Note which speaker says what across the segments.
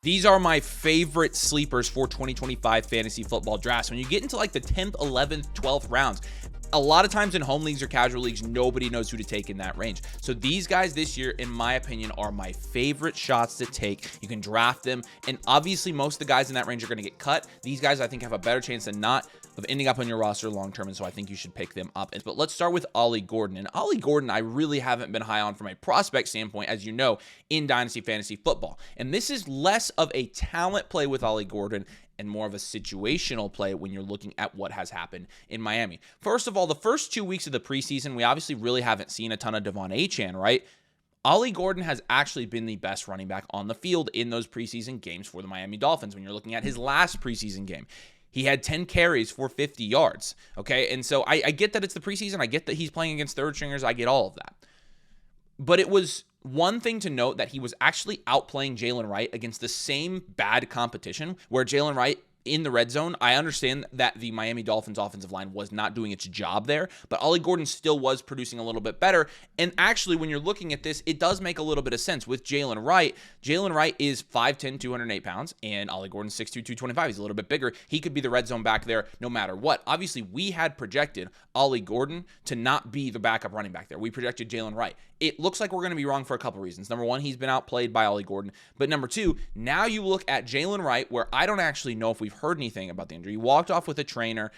Speaker 1: These are my favorite sleepers for 2025 fantasy football drafts. When you get into like the 10th, 11th, 12th rounds, a lot of times in home leagues or casual leagues, nobody knows who to take in that range. So these guys this year, in my opinion, are my favorite shots to take. You can draft them, and obviously most of the guys in that range are going to get cut. These guys, I think, have a better chance than not of ending up on your roster long term, and so I think you should pick them up. But let's start with Ollie Gordon. And Ollie Gordon, I really haven't been high on from a prospect standpoint, as you know, in Dynasty Fantasy Football. And this is less of a talent play with Ollie Gordon and more of a situational play when you're looking at what has happened in Miami. First of all, the first 2 weeks of the preseason, we obviously really haven't seen a ton of Maye I, right? Ollie Gordon has actually been the best running back on the field in those preseason games for the Miami Dolphins. When you're looking at his last preseason game, he had 10 carries for 50 yards, okay? And so I get that it's the preseason. I get that he's playing against third stringers. I get all of that. But it was one thing to note that he was actually outplaying Jalen Wright against the same bad competition, where Jalen Wright in the red zone, I understand that the Miami Dolphins offensive line was not doing its job there, but Ollie Gordon still was producing a little bit better. And actually, when you're looking at this, it does make a little bit of sense with Jalen Wright. Jalen Wright is 5'10", 208 pounds, and Ollie Gordon's 6'2", 225. He's a little bit bigger. He could be the red zone back there no matter what. Obviously, we had projected Ollie Gordon to not be the backup running back there. We projected Jalen Wright. It looks like we're going to be wrong for a couple reasons. Number one, he's been outplayed by Ollie Gordon. But number two, now you look at Jalen Wright, where I don't actually know if we've heard anything about the injury. He walked off with a trainer,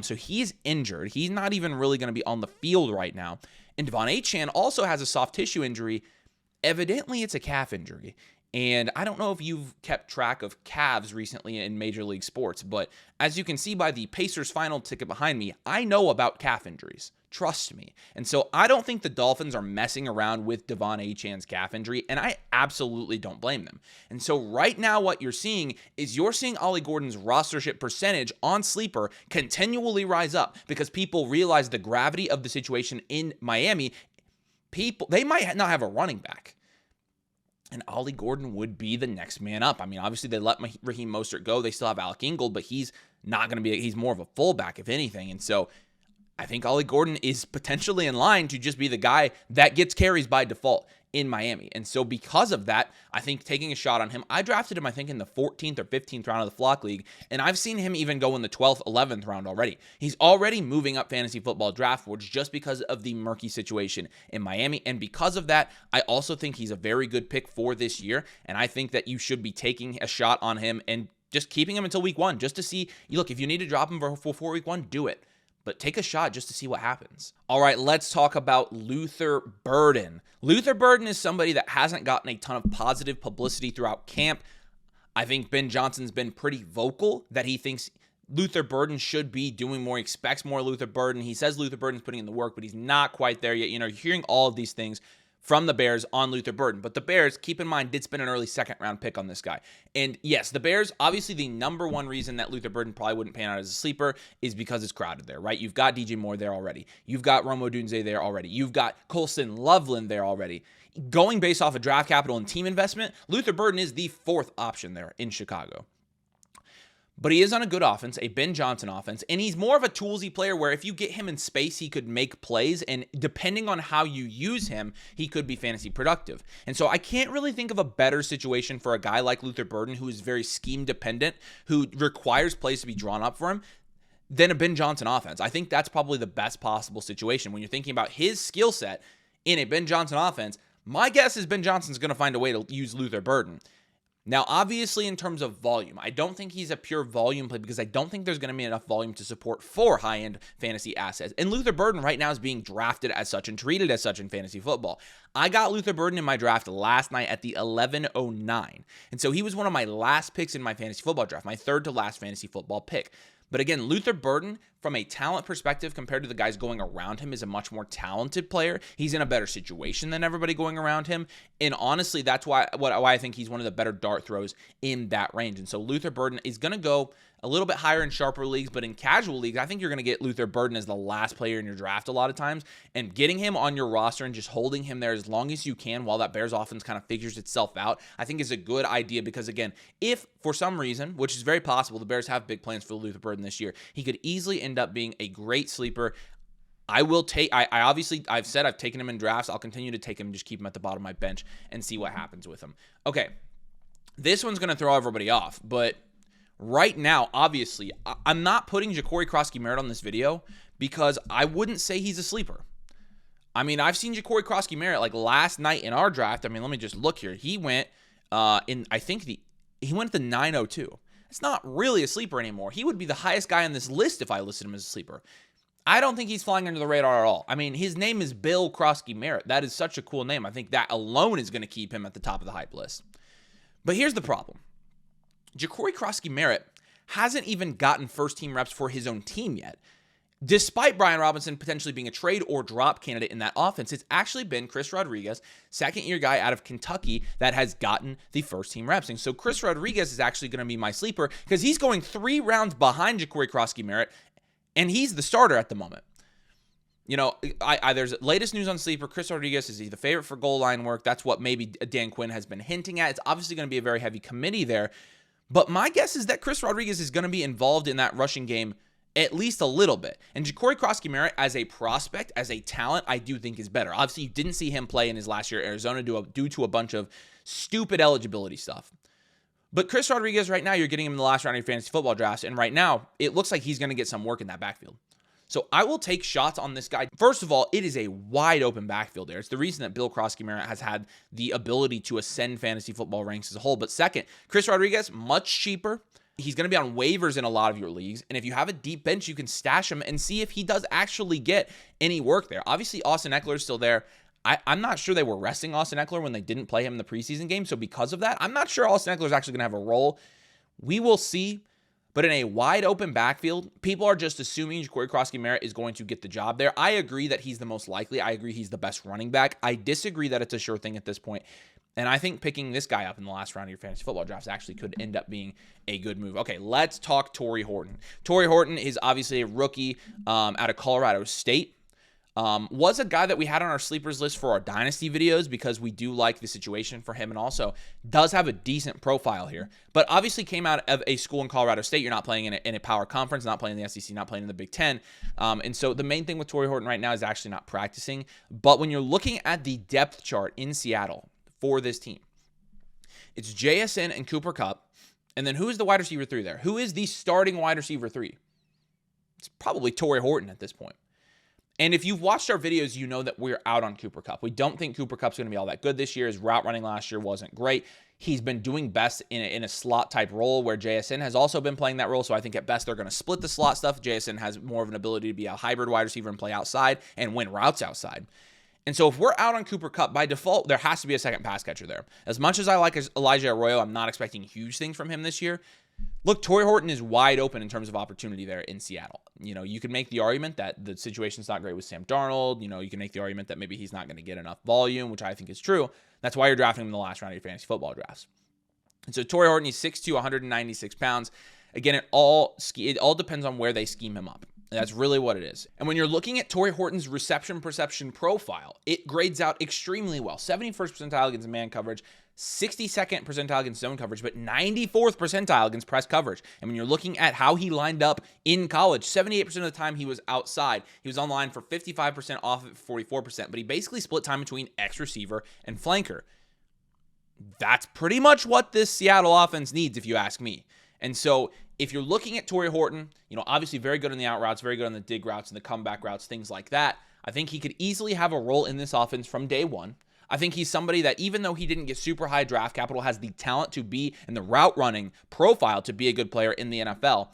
Speaker 1: so he's injured. He's not even really going to be on the field right now. And Maye I also has a soft tissue injury. Evidently, it's a calf injury. And I don't know if you've kept track of calves recently in Major League Sports, but as you can see by the Pacers final ticket behind me, I know about calf injuries. Trust me. And so I don't think the Dolphins are messing around with Maye I's calf injury, and I absolutely don't blame them. And so right now what you're seeing is Ollie Gordon's rostership percentage on Sleeper continually rise up because people realize the gravity of the situation in Miami. They might not have a running back. And Ollie Gordon would be the next man up. I mean, obviously they let Raheem Mostert go. They still have Alec Ingold, but he's not going to be, he's more of a fullback, if anything. And so I think Ollie Gordon is potentially in line to just be the guy that gets carries by default in Miami. And so because of that, I think taking a shot on him, I drafted him, I think, in the 14th or 15th round of the Flock League, and I've seen him even go in the 12th, 11th round already. He's already moving up fantasy football draft boards just because of the murky situation in Miami. And because of that, I also think he's a very good pick for this year. And I think that you should be taking a shot on him and just keeping him until week one, just to see, look, if you need to drop him before week one, do it. But take a shot just to see what happens. All right, let's talk about Luther Burden. Luther Burden is somebody that hasn't gotten a ton of positive publicity throughout camp. I think Ben Johnson's been pretty vocal that he thinks Luther Burden should be doing more, expects more Luther Burden. He says Luther Burden's putting in the work, but he's not quite there yet. You know, you're hearing all of these things from the Bears on Luther Burden. But the Bears, keep in mind, did spend an early second-round pick on this guy. And yes, the Bears, obviously the number one reason that Luther Burden probably wouldn't pan out as a sleeper is because it's crowded there, right? You've got DJ Moore there already. You've got Rome Odunze there already. You've got Colston Loveland there already. Going based off of draft capital and team investment, Luther Burden is the fourth option there in Chicago. But he is on a good offense, a Ben Johnson offense, and he's more of a toolsy player where if you get him in space, he could make plays, and depending on how you use him, he could be fantasy productive. And so I can't really think of a better situation for a guy like Luther Burden, who is very scheme-dependent, who requires plays to be drawn up for him, than a Ben Johnson offense. I think that's probably the best possible situation. When you're thinking about his skill set in a Ben Johnson offense, my guess is Ben Johnson's going to find a way to use Luther Burden. Now, obviously, in terms of volume, I don't think he's a pure volume play because I don't think there's going to be enough volume to support 4 high-end fantasy assets. And Luther Burden right now is being drafted as such and treated as such in fantasy football. I got Luther Burden in my draft last night at the 11:09. And so he was one of my last picks in my fantasy football draft, my third to last fantasy football pick. But again, Luther Burden, from a talent perspective compared to the guys going around him, is a much more talented player. He's in a better situation than everybody going around him. And honestly, that's why I think he's one of the better dart throws in that range. And so Luther Burden is going to go a little bit higher in sharper leagues, but in casual leagues, I think you're going to get Luther Burden as the last player in your draft a lot of times, and getting him on your roster and just holding him there as long as you can while that Bears offense kind of figures itself out, I think is a good idea because, again, if for some reason, which is very possible, the Bears have big plans for Luther Burden this year, he could easily end up being a great sleeper. I've said I've taken him in drafts. I'll continue to take him, just keep him at the bottom of my bench and see what happens with him. Okay. This one's going to throw everybody off, but right now, obviously, I'm not putting Ja'Cory Krosky-Merritt on this video because I wouldn't say he's a sleeper. I mean, I've seen Ja'Cory Krosky-Merritt like last night in our draft. I mean, let me just look here. He went he went at the 902. It's not really a sleeper anymore. He would be the highest guy on this list if I listed him as a sleeper. I don't think he's flying under the radar at all. I mean, his name is Bill Krosky-Merritt. That is such a cool name. I think that alone is going to keep him at the top of the hype list. But here's the problem. Ja'Cory Krosky-Merritt hasn't even gotten first-team reps for his own team yet. Despite Brian Robinson potentially being a trade or drop candidate in that offense, it's actually been Chris Rodriguez, second-year guy out of Kentucky, that has gotten the first-team reps. And so Chris Rodriguez is actually going to be my sleeper because he's going 3 rounds behind Ja'Cory Krosky-Merritt, and he's the starter at the moment. You know, there's latest news on sleeper. Chris Rodriguez is the favorite for goal line work. That's what maybe Dan Quinn has been hinting at. It's obviously going to be a very heavy committee there. But my guess is that Chris Rodriguez is going to be involved in that rushing game at least a little bit. And Ja'Cory Krosky-Merritt as a prospect, as a talent, I do think is better. Obviously, you didn't see him play in his last year at Arizona due to a bunch of stupid eligibility stuff. But Chris Rodriguez, right now, you're getting him in the last round of your fantasy football drafts. And right now, it looks like he's going to get some work in that backfield. So I will take shots on this guy. First of all, it is a wide open backfield there. It's the reason that Bill Krosky-Merritt has had the ability to ascend fantasy football ranks as a whole. But second, Chris Rodriguez, much cheaper. He's going to be on waivers in a lot of your leagues. And if you have a deep bench, you can stash him and see if he does actually get any work there. Obviously, Austin Eckler is still there. I'm not sure they were resting Austin Eckler when they didn't play him in the preseason game. So because of that, I'm not sure Austin Eckler is actually going to have a role. We will see. But in a wide open backfield, people are just assuming Ja'Cory Krosky-Merritt is going to get the job there. I agree that he's the most likely. I agree he's the best running back. I disagree that it's a sure thing at this point. And I think picking this guy up in the last round of your fantasy football drafts actually could end up being a good move. Okay, let's talk Torrey Horton. Torrey Horton is obviously a rookie out of Colorado State. Was a guy that we had on our sleepers list for our Dynasty videos because we do like the situation for him, and also does have a decent profile here. But obviously came out of a school in Colorado State. You're not playing in a power conference, not playing in the SEC, not playing in the Big Ten. And so the main thing with Torrey Horton right now is actually not practicing. But when you're looking at the depth chart in Seattle for this team, it's JSN and Cooper Kupp. And then who is the wide receiver 3 there? Who is the starting wide receiver 3? It's probably Torrey Horton at this point. And if you've watched our videos, you know that we're out on Cooper Kupp. We don't think Cooper Kupp's going to be all that good this year. His route running last year wasn't great. He's been doing best in a slot type role where JSN has also been playing that role. So I think at best they're going to split the slot stuff. JSN has more of an ability to be a hybrid wide receiver and play outside and win routes outside. And so if we're out on Cooper Kupp, by default, there has to be a second pass catcher there. As much as I like Elijah Arroyo, I'm not expecting huge things from him this year. Look, Torrey Horton is wide open in terms of opportunity there in Seattle. You know, you can make the argument that the situation's not great with Sam Darnold. You know, you can make the argument that maybe he's not going to get enough volume, which I think is true. That's why you're drafting him in the last round of your fantasy football drafts. And so Torrey Horton, he's 6'2", 196 pounds. Again, it all depends on where they scheme him up. That's really what it is. And when you're looking at Torrey Horton's reception perception profile, it grades out extremely well. 71st percentile against man coverage, 62nd percentile against zone coverage, but 94th percentile against press coverage. And when you're looking at how he lined up in college, 78% of the time he was outside. He was on line for 55%, off at 44%, but he basically split time between X receiver and flanker. That's pretty much what this Seattle offense needs, if you ask me. And so if you're looking at Torrey Horton, you know, obviously very good on the out routes, very good on the dig routes and the comeback routes, things like that. I think he could easily have a role in this offense from day one. I think he's somebody that, even though he didn't get super high draft capital, has the talent to be in the route running profile to be a good player in the NFL.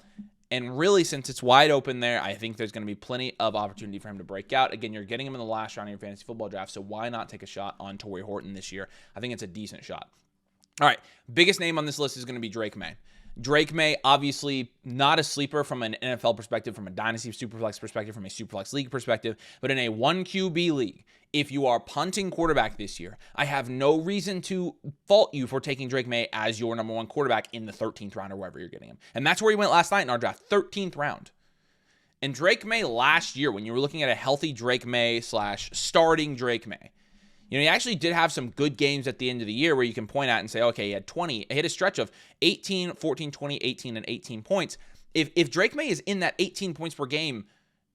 Speaker 1: And really, since it's wide open there, I think there's going to be plenty of opportunity for him to break out. Again, you're getting him in the last round of your fantasy football draft, so why not take a shot on Torrey Horton this year? I think it's a decent shot. All right, biggest name on this list is going to be Drake Maye. Drake Maye, obviously not a sleeper from an NFL perspective, from a Dynasty Superflex perspective, from a Superflex League perspective, but in a 1QB league, if you are punting quarterback this year, I have no reason to fault you for taking Drake Maye as your number 1 quarterback in the 13th round or wherever you're getting him. And that's where he went last night in our draft, 13th round. And Drake Maye last year, when you were looking at a healthy Drake Maye / starting Drake Maye, you know, he actually did have some good games at the end of the year where you can point at and say, okay, he hit a stretch of 18, 14, 20, 18, and 18 points. If Drake Maye is in that 18 points per game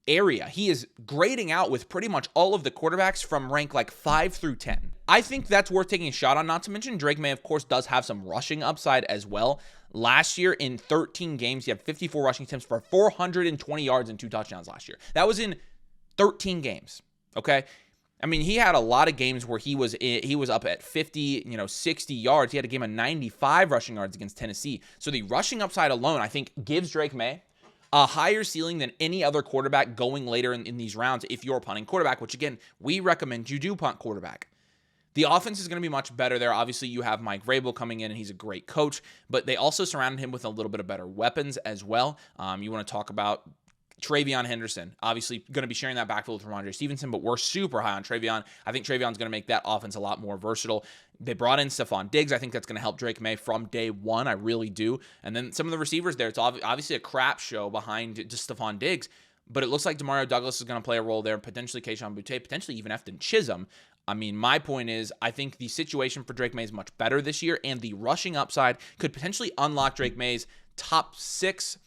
Speaker 1: area. He is grading out with pretty much all of the quarterbacks from rank like 5 through 10. I think that's worth taking a shot on, not to mention Drake Maye, of course, does have some rushing upside as well. Last year in 13 games, he had 54 rushing attempts for 420 yards and 2 touchdowns last year. That was in 13 games, okay? I mean, he had a lot of games where he was up at 50, 60 yards. He had a game of 95 rushing yards against Tennessee. So the rushing upside alone, I think, gives Drake Maye a higher ceiling than any other quarterback going later in these rounds if you're punting quarterback, which, again, we recommend you do punt quarterback. The offense is going to be much better there. Obviously, you have Mike Vrabel coming in, and he's a great coach, but they also surrounded him with a little bit of better weapons as well. You want to talk about TreVeyon Henderson, obviously going to be sharing that backfield with Ramondre Stevenson, but we're super high on TreVeyon. I think TreVeyon's going to make that offense a lot more versatile. They brought in Stephon Diggs. I think that's going to help Drake Maye from day one. I really do. And then some of the receivers there, it's obviously a crap show behind just Stephon Diggs, but it looks like Demario Douglas is going to play a role there, potentially Kayshon Boutte, potentially even Efton Chisholm. I mean, my point is, I think the situation for Drake Maye is much better this year, and the rushing upside could potentially unlock Drake Maye's top 6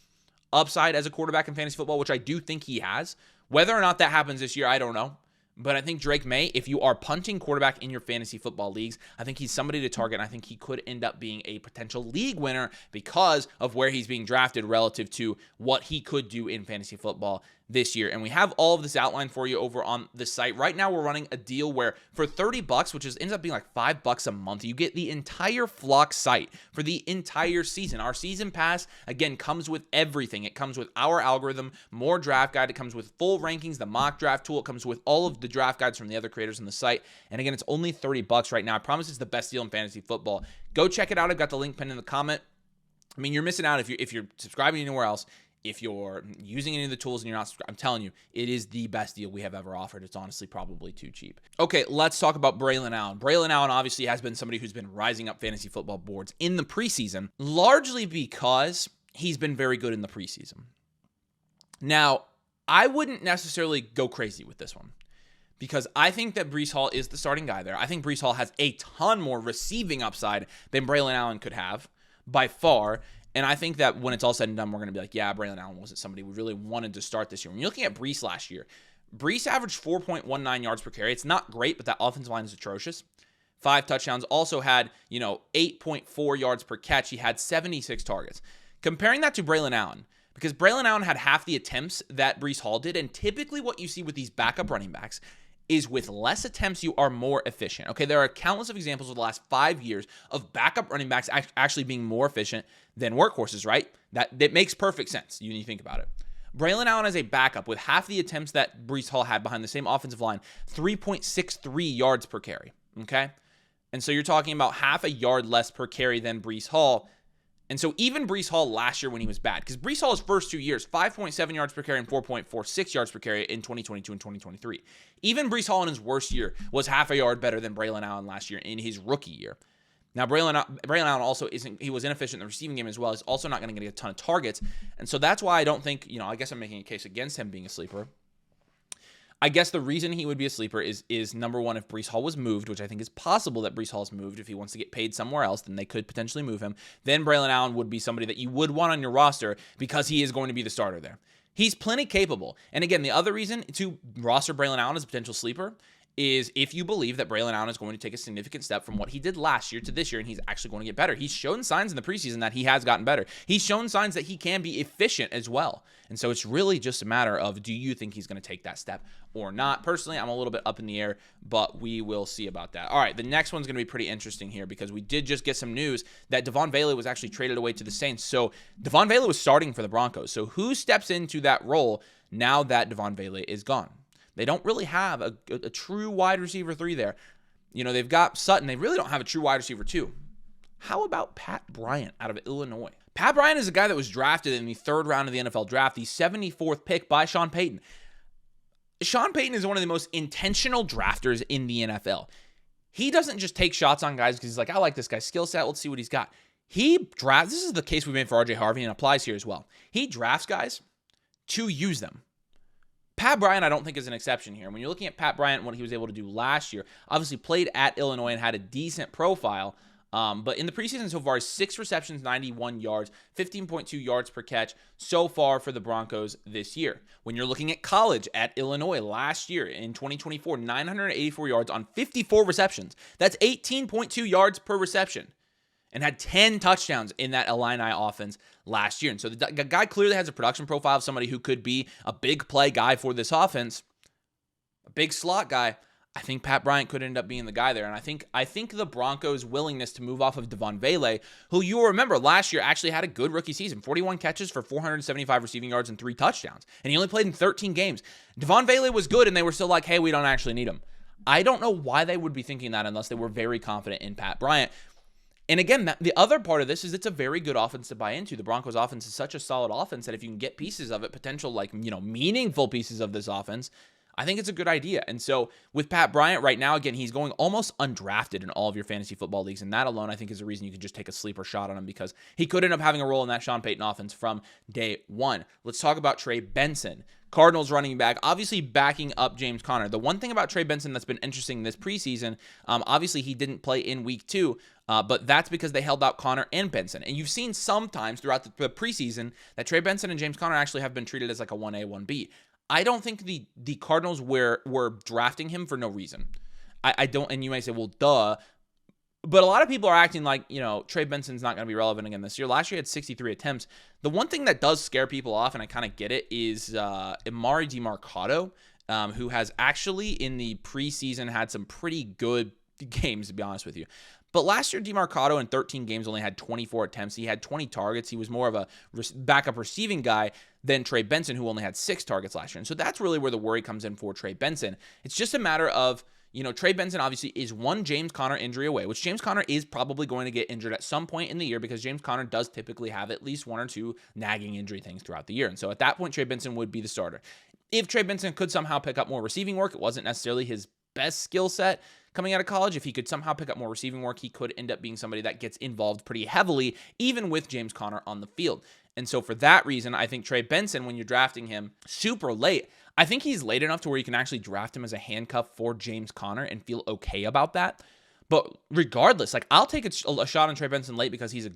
Speaker 1: upside as a quarterback in fantasy football, which I do think he has. Whether or not that happens this year, I don't know. But I think Drake Maye, if you are punting quarterback in your fantasy football leagues, I think he's somebody to target, and I think he could end up being a potential league winner because of where he's being drafted relative to what he could do in fantasy football this year. And we have all of this outlined for you over on the site. Right now, we're running a deal where for $30, which ends up being like $5 a month, you get the entire Flock site for the entire season. Our season pass, again, comes with everything. It comes with our algorithm, more draft guide. It comes with full rankings, the mock draft tool. It comes with all of the draft guides from the other creators on the site. And again, it's only $30 right now. I promise it's the best deal in fantasy football. Go check it out. I've got the link pinned in the comment. I mean, you're missing out if you're subscribing anywhere else. If you're using any of the tools and you're not, I'm telling you, it is the best deal we have ever offered. It's honestly probably too cheap. Okay, let's talk about Braylon Allen. Braylon Allen obviously has been somebody who's been rising up fantasy football boards in the preseason, largely because he's been very good in the preseason. Now, I wouldn't necessarily go crazy with this one because I think that Breece Hall is the starting guy there. I think Breece Hall has a ton more receiving upside than Braylon Allen could have by far. And I think that when it's all said and done, we're going to be like, yeah, Braylon Allen wasn't somebody we really wanted to start this year. When you're looking at Breece last year, Breece averaged 4.19 yards per carry. It's not great, but that offensive line is atrocious. 5 touchdowns. Also had, 8.4 yards per catch. He had 76 targets. Comparing that to Braylon Allen, because Braylon Allen had half the attempts that Breece Hall did, and typically what you see with these backup running backs is with less attempts, you are more efficient. Okay, there are countless of examples of the last 5 years of backup running backs actually being more efficient than workhorses, right? That makes perfect sense when you think about it. Braylon Allen as a backup with half the attempts that Breece Hall had behind the same offensive line, 3.63 yards per carry, okay? And so you're talking about half a yard less per carry than Breece Hall. And so even Breece Hall last year when he was bad, because Breece Hall's first 2 years, 5.7 yards per carry and 4.46 yards per carry in 2022 and 2023. Even Breece Hall in his worst year was half a yard better than Braylon Allen last year in his rookie year. Now, Braylon Allen also he was inefficient in the receiving game as well. He's also not going to get a ton of targets. And so that's why I don't think, I guess I'm making a case against him being a sleeper. I guess the reason he would be a sleeper is number one, if Breece Hall was moved, which I think is possible that Breece Hall is moved. If he wants to get paid somewhere else, then they could potentially move him. Then Braylon Allen would be somebody that you would want on your roster because he is going to be the starter there. He's plenty capable. And again, the other reason to roster Braylon Allen as a potential sleeper is if you believe that Braylon Allen is going to take a significant step from what he did last year to this year, and he's actually going to get better. He's shown signs in the preseason that he has gotten better. He's shown signs that he can be efficient as well. And so it's really just a matter of, do you think he's going to take that step or not? Personally, I'm a little bit up in the air, but we will see about that. All right, the next one's going to be pretty interesting here because we did just get some news that Devon Bailey was actually traded away to the Saints. So Devon Bailey was starting for the Broncos. So who steps into that role now that Devon Bailey is gone? They don't really have a true wide receiver 3 there. They've got Sutton. They really don't have a true wide receiver 2. How about Pat Bryant out of Illinois? Pat Bryant is a guy that was drafted in the 3rd round of the NFL draft, the 74th pick by Sean Payton. Sean Payton is one of the most intentional drafters in the NFL. He doesn't just take shots on guys because he's like, I like this guy's skill set. Let's see what he's got. He drafts. This is the case we made for RJ Harvey and applies here as well. He drafts guys to use them. Pat Bryant, I don't think, is an exception here. When you're looking at Pat Bryant, what he was able to do last year, obviously played at Illinois and had a decent profile. But in the preseason so far, 6 receptions, 91 yards, 15.2 yards per catch so far for the Broncos this year. When you're looking at college at Illinois last year in 2024, 984 yards on 54 receptions. That's 18.2 yards per reception, and had 10 touchdowns in that Illini offense last year. And so the guy clearly has a production profile of somebody who could be a big play guy for this offense, a big slot guy. I think Pat Bryant could end up being the guy there. And I think the Broncos' willingness to move off of Devon Vele, who you will remember last year actually had a good rookie season, 41 catches for 475 receiving yards and 3 touchdowns. And he only played in 13 games. Devon Vele was good, and they were still like, hey, we don't actually need him. I don't know why they would be thinking that unless they were very confident in Pat Bryant. And again, the other part of this is it's a very good offense to buy into. The Broncos offense is such a solid offense that if you can get pieces of it, potential meaningful pieces of this offense, I think it's a good idea. And so with Pat Bryant right now, again, he's going almost undrafted in all of your fantasy football leagues. And that alone, I think, is a reason you could just take a sleeper shot on him because he could end up having a role in that Sean Payton offense from day one. Let's talk about Trey Benson, Cardinals running back, obviously backing up James Conner. The one thing about Trey Benson that's been interesting this preseason, obviously he didn't play in week 2, but that's because they held out Conner and Benson. And you've seen sometimes throughout the preseason that Trey Benson and James Conner actually have been treated as like a 1A, 1B. I don't think the Cardinals were drafting him for no reason. I don't, and you may say, well, duh. But a lot of people are acting like, Trey Benson's not going to be relevant again this year. Last year he had 63 attempts. The one thing that does scare people off, and I kind of get it, is Emari Demercado, who has actually in the preseason had some pretty good games, to be honest with you. But last year, Demercado in 13 games only had 24 attempts. He had 20 targets. He was more of a backup receiving guy than Trey Benson, who only had 6 targets last year. And so that's really where the worry comes in for Trey Benson. It's just a matter of, Trey Benson obviously is one James Conner injury away, which James Conner is probably going to get injured at some point in the year because James Conner does typically have at least 1 or 2 nagging injury things throughout the year. And so at that point, Trey Benson would be the starter. If Trey Benson could somehow pick up more receiving work, it wasn't necessarily his best skill set coming out of college. If he could somehow pick up more receiving work, he could end up being somebody that gets involved pretty heavily, even with James Conner on the field. And so for that reason, I think Trey Benson, when you're drafting him super late, I think he's late enough to where you can actually draft him as a handcuff for James Conner and feel okay about that. But regardless, I'll take a shot on Trey Benson late because he's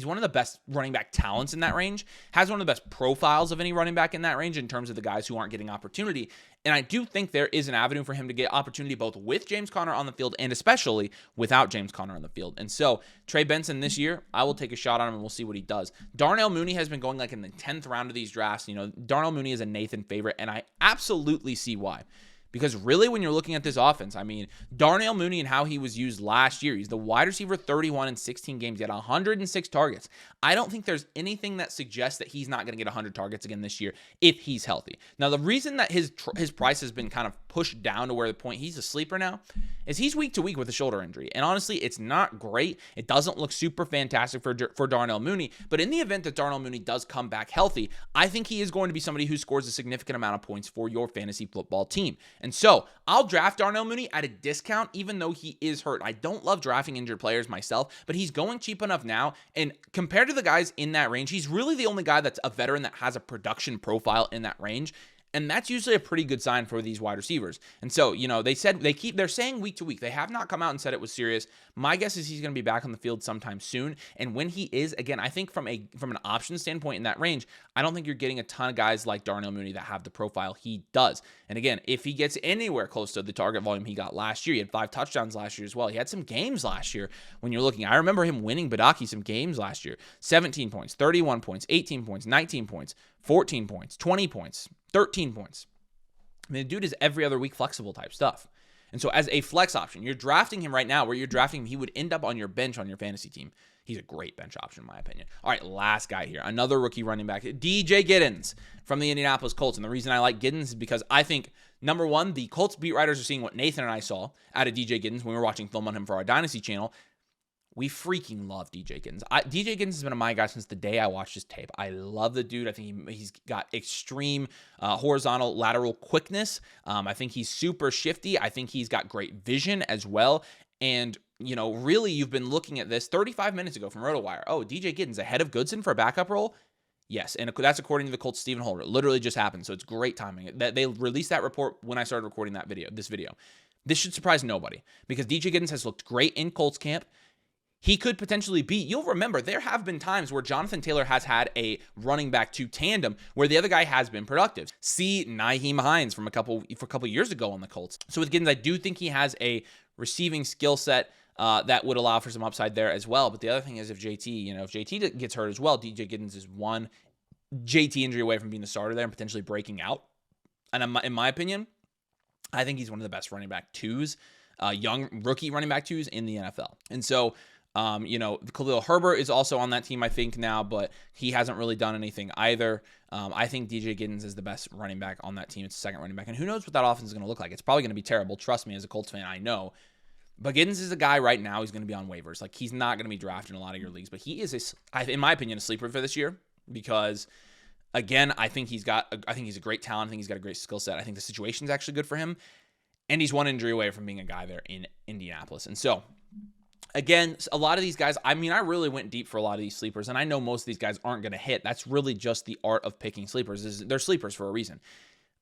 Speaker 1: one of the best running back talents in that range, has one of the best profiles of any running back in that range in terms of the guys who aren't getting opportunity. And I do think there is an avenue for him to get opportunity both with James Conner on the field and especially without James Conner on the field. And so Trey Benson this year, I will take a shot on him and we'll see what he does. Darnell Mooney has been going in the 10th round of these drafts. Darnell Mooney is a Nathan favorite, and I absolutely see why. Because really, when you're looking at this offense, Darnell Mooney and how he was used last year, he's the wide receiver 31 in 16 games. He had 106 targets. I don't think there's anything that suggests that he's not going to get 100 targets again this year if he's healthy. Now, the reason that his price has been kind of pushed down to where the point he's a sleeper now is he's week to week with a shoulder injury. And honestly, it's not great. It doesn't look super fantastic for Darnell Mooney. But in the event that Darnell Mooney does come back healthy, I think he is going to be somebody who scores a significant amount of points for your fantasy football team. And so I'll draft Darnell Mooney at a discount, even though he is hurt. I don't love drafting injured players myself, but he's going cheap enough now. And compared to the guys in that range, he's really the only guy that's a veteran that has a production profile in that range. And that's usually a pretty good sign for these wide receivers. And so, they're saying week to week. They have not come out and said it was serious. My guess is he's going to be back on the field sometime soon. And when he is, again, I think from an option standpoint in that range, I don't think you're getting a ton of guys like Darnell Mooney that have the profile he does. And again, if he gets anywhere close to the target volume he got last year, he had 5 touchdowns last year as well. He had some games last year when you're looking. I remember him winning Badaki some games last year. 17 points, 31 points, 18 points, 19 points, 14 points, 20 points, 13 points. The dude is every other week flexible type stuff. And so as a flex option, you're drafting him right now where you're drafting him, he would end up on your bench on your fantasy team. He's a great bench option in my opinion. All right, last guy here. Another rookie running back, DJ Giddens from the Indianapolis Colts. And the reason I like Giddens is because I think, number one, the Colts beat writers are seeing what Nathan and I saw out of DJ Giddens when we were watching film on him for our Dynasty channel. We freaking love DJ Giddens. DJ Giddens has been my guy since the day I watched his tape. I love the dude. I think he's got extreme horizontal lateral quickness. I think he's super shifty. I think he's got great vision as well. And, really, you've been looking at this 35 minutes ago from RotoWire. Oh, DJ Giddens ahead of Goodson for a backup role? Yes, and that's according to the Colts' Stephen Holder. It literally just happened, so it's great timing. They released that report when I started recording this video. This should surprise nobody because DJ Giddens has looked great in Colts camp. he could potentially beat. You'll remember there have been times where Jonathan Taylor has had a running back to tandem where the other guy has been productive. See Nyheim Hines from a couple years ago on the Colts. So with Giddens, I do think he has a receiving skill set that would allow for some upside there as well. But the other thing is if JT gets hurt as well, DJ Giddens is one JT injury away from being the starter there and potentially breaking out. And in my opinion, I think he's one of the best running back twos, young rookie running back twos in the NFL. And so, Khalil Herbert is also on that team, I think, now, but he hasn't really done anything either. I think DJ Giddens is the best running back on that team. It's the second running back. And who knows what that offense is going to look like? It's probably going to be terrible. Trust me, as a Colts fan, I know. But Giddens is a guy right now who's going to be on waivers. Like, he's not going to be drafted in a lot of your leagues, but he is, in my opinion, a sleeper for this year because, again, I think he's a great talent. I think he's got a great skill set. I think the situation's actually good for him. And he's one injury away from being a guy there in Indianapolis. And so, again, a lot of these guys, I really went deep for a lot of these sleepers, and I know most of these guys aren't going to hit. That's really just the art of picking sleepers. They're sleepers for a reason.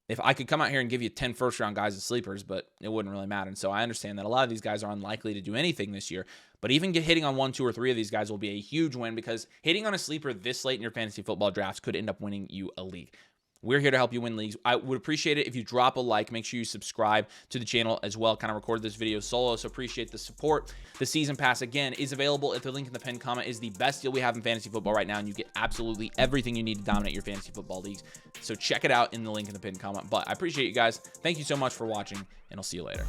Speaker 1: If I could come out here and give you 10 first-round guys as sleepers, but it wouldn't really matter. And so I understand that a lot of these guys are unlikely to do anything this year, but even hitting on 1, 2, or 3 of these guys will be a huge win because hitting on a sleeper this late in your fantasy football drafts could end up winning you a league. We're here to help you win leagues. I would appreciate it if you drop a like. Make sure you subscribe to the channel as well. Kind of record this video solo, so appreciate the support. The season pass, again, is available at the link in the pinned comment. Is the best deal we have in fantasy football right now, and you get absolutely everything you need to dominate your fantasy football leagues. So check it out in the link in the pinned comment. But I appreciate you guys. Thank you so much for watching, and I'll see you later.